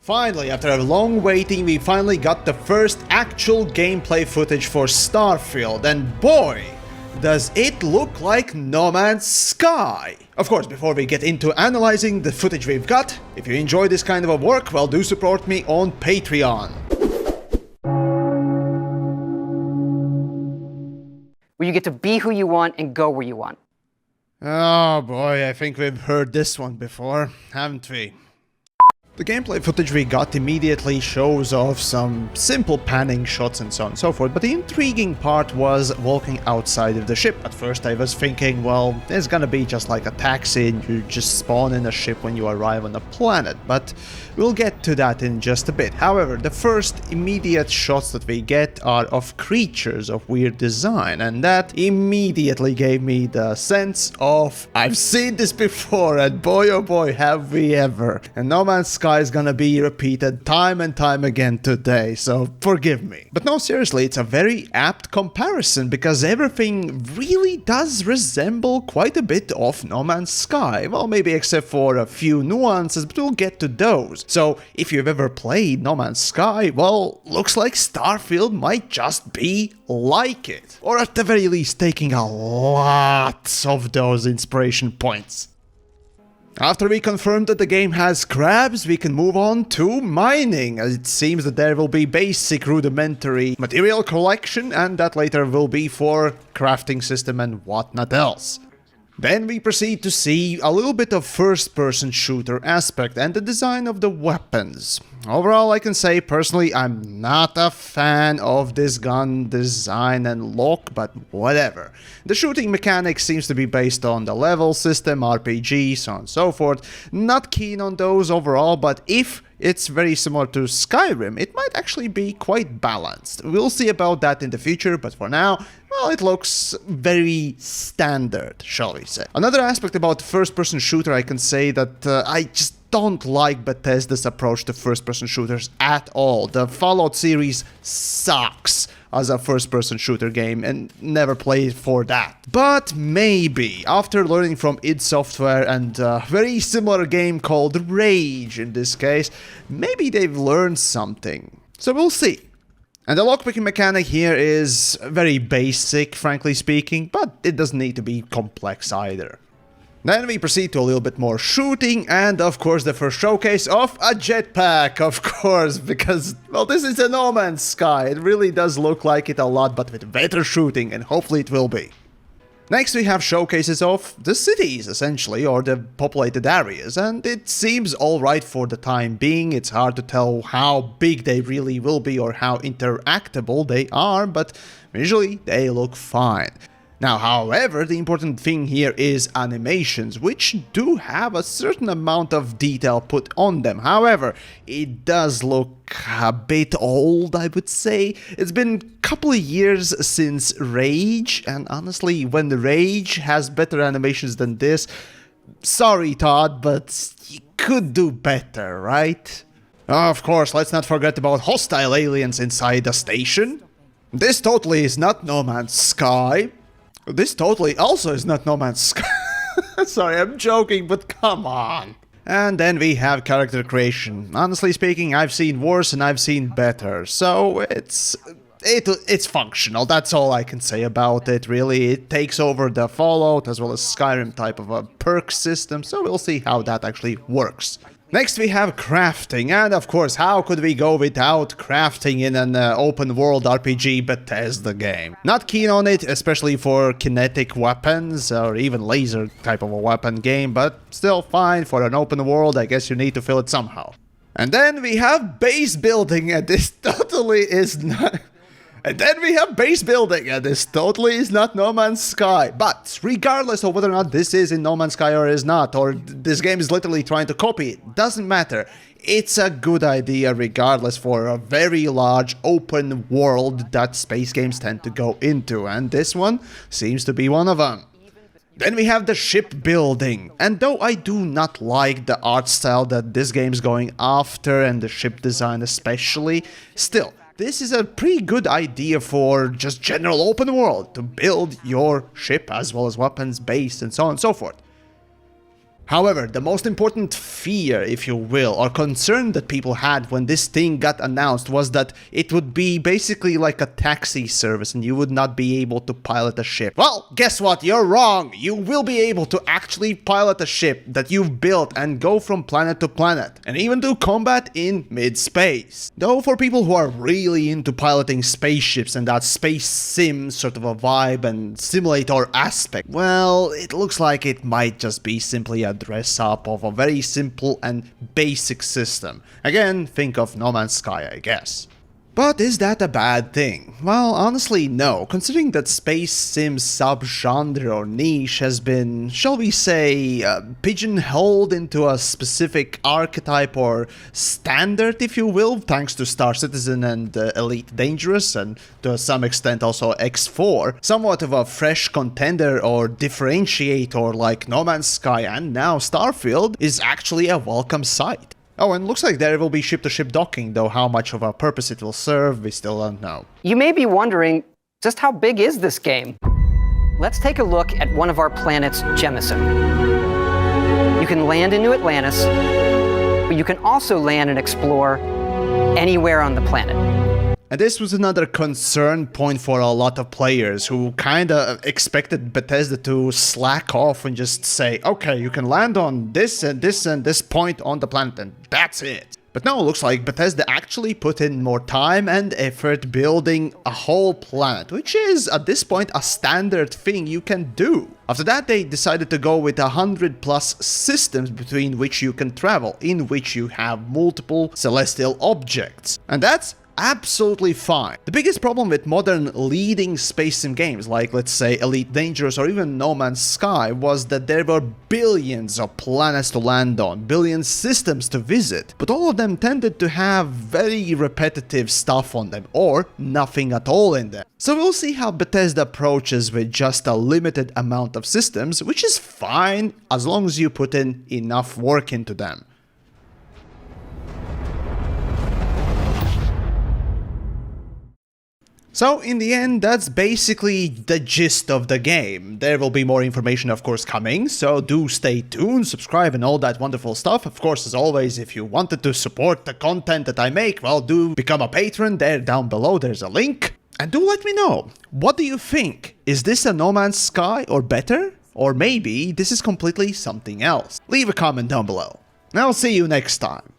Finally, after a long waiting, we finally got the first actual gameplay footage for Starfield, and boy, does it look like No Man's Sky! Of course, before we get into analyzing the footage we've got, if you enjoy this kind of a work, well, do support me on Patreon. Where you get to be who you want and go where you want. Oh boy, I think we've heard this one before, haven't we? The gameplay footage we got immediately shows off some simple panning shots and so on and so forth, but the intriguing part was walking outside of the ship. At first I was thinking, well, it's gonna be just like a taxi and you just spawn in a ship when you arrive on the planet, but we'll get to that in just a bit. However, the first immediate shots that we get are of creatures of weird design, and that immediately gave me the sense of, I've seen this before, and boy oh boy have we ever. And No Man's Sky is gonna be repeated time and time again today, so forgive me. But no, seriously, it's a very apt comparison because everything really does resemble quite a bit of No Man's Sky. Well, maybe except for a few nuances, but we'll get to those. So if you've ever played No Man's Sky, well, looks like Starfield might just be like it. Or at the very least taking a lot of those inspiration points. After we confirmed that the game has crabs, we can move on to mining, as it seems that there will be basic rudimentary material collection, and that later will be for crafting system and whatnot else. Then we proceed to see a little bit of first-person shooter aspect and the design of the weapons. Overall, I can say personally I'm not a fan of this gun design and look, but whatever. The shooting mechanics seems to be based on the level system, RPG, so on and so forth. Not keen on those overall, but if it's very similar to Skyrim, it might actually be quite balanced. We'll see about that in the future, but for now, well, it looks very standard, shall we say. Another aspect about first-person shooter, I can say that I just don't like Bethesda's approach to first-person shooters at all. The Fallout series sucks as a first-person shooter game and never played for that. But maybe, after learning from id Software and a very similar game called Rage in this case, maybe they've learned something. So we'll see. And the lockpicking mechanic here is very basic, frankly speaking, but it doesn't need to be complex either. Then we proceed to a little bit more shooting, and of course the first showcase of a jetpack, of course, because, well, this is a No Man's Sky. It really does look like it a lot, but with better shooting, and hopefully it will be. Next we have showcases of the cities, essentially, or the populated areas, and it seems alright for the time being. It's hard to tell how big they really will be or how interactable they are, but visually they look fine. Now, however, the important thing here is animations, which do have a certain amount of detail put on them. However, it does look a bit old, I would say. It's been a couple of years since Rage, and honestly, when Rage has better animations than this, sorry Todd, but you could do better, right? Of course, let's not forget about hostile aliens inside the station. This totally is not No Man's Sky. This totally also is not No Man's Sky. Sorry, I'm joking, but come on. And then we have character creation. Honestly speaking, I've seen worse and I've seen better, so it's functional. That's all I can say about it, really. It takes over the Fallout as well as Skyrim type of a perk system, so we'll see how that actually works. Next we have crafting, and of course, how could we go without crafting in an open world RPG Bethesda game? Not keen on it, especially for kinetic weapons or even laser type of a weapon game, but still fine for an open world. I guess you need to fill it somehow. And then we have base building, and this totally is not... And then we have base building, and this totally is not No Man's Sky. But regardless of whether or not this is in No Man's Sky or is not, or this game is literally trying to copy it, doesn't matter. It's a good idea regardless for a very large open world that space games tend to go into, and this one seems to be one of them. Then we have the ship building, and though I do not like the art style that this game is going after, and the ship design especially, still, this is a pretty good idea for just general open world, to build your ship as well as weapons, base, and so on and so forth. However, the most important fear, if you will, or concern that people had when this thing got announced was that it would be basically like a taxi service and you would not be able to pilot a ship. Well, guess what? You're wrong! You will be able to actually pilot a ship that you've built and go from planet to planet, and even do combat in mid-space. Though for people who are really into piloting spaceships and that space sim sort of a vibe and simulator aspect, well, it looks like it might just be simply a dress up of a very simple and basic system. Again, think of No Man's Sky, I guess. But is that a bad thing? Well, honestly, no, considering that space sim subgenre or niche has been, shall we say, pigeonholed into a specific archetype or standard, if you will, thanks to Star Citizen and Elite Dangerous, and to some extent also X4, somewhat of a fresh contender or differentiator like No Man's Sky and now Starfield is actually a welcome sight. Oh, and looks like there will be ship-to-ship docking, though how much of a purpose it will serve, we still don't know. You may be wondering, just how big is this game? Let's take a look at one of our planets, Jemison. You can land in New Atlantis, but you can also land and explore anywhere on the planet. And this was another concern point for a lot of players who kinda expected Bethesda to slack off and just say, okay, you can land on this and this and this point on the planet and that's it. But no, it looks like Bethesda actually put in more time and effort building a whole planet, which is, at this point, a standard thing you can do. After that, they decided to go with 100+ systems between which you can travel, in which you have multiple celestial objects. And that's absolutely fine. The biggest problem with modern leading space sim games like, let's say, Elite Dangerous or even No Man's Sky was that there were billions of planets to land on, billions systems to visit, but all of them tended to have very repetitive stuff on them or nothing at all in them. So we'll see how Bethesda approaches with just a limited amount of systems, which is fine as long as you put in enough work into them. So in the end, that's basically the gist of the game. There will be more information, of course, coming, so do stay tuned, subscribe and all that wonderful stuff. Of course, as always, if you wanted to support the content that I make, well, do become a patron. There down below, there's a link. And do let me know, what do you think? Is this a No Man's Sky or better? Or maybe this is completely something else? Leave a comment down below. And I'll see you next time.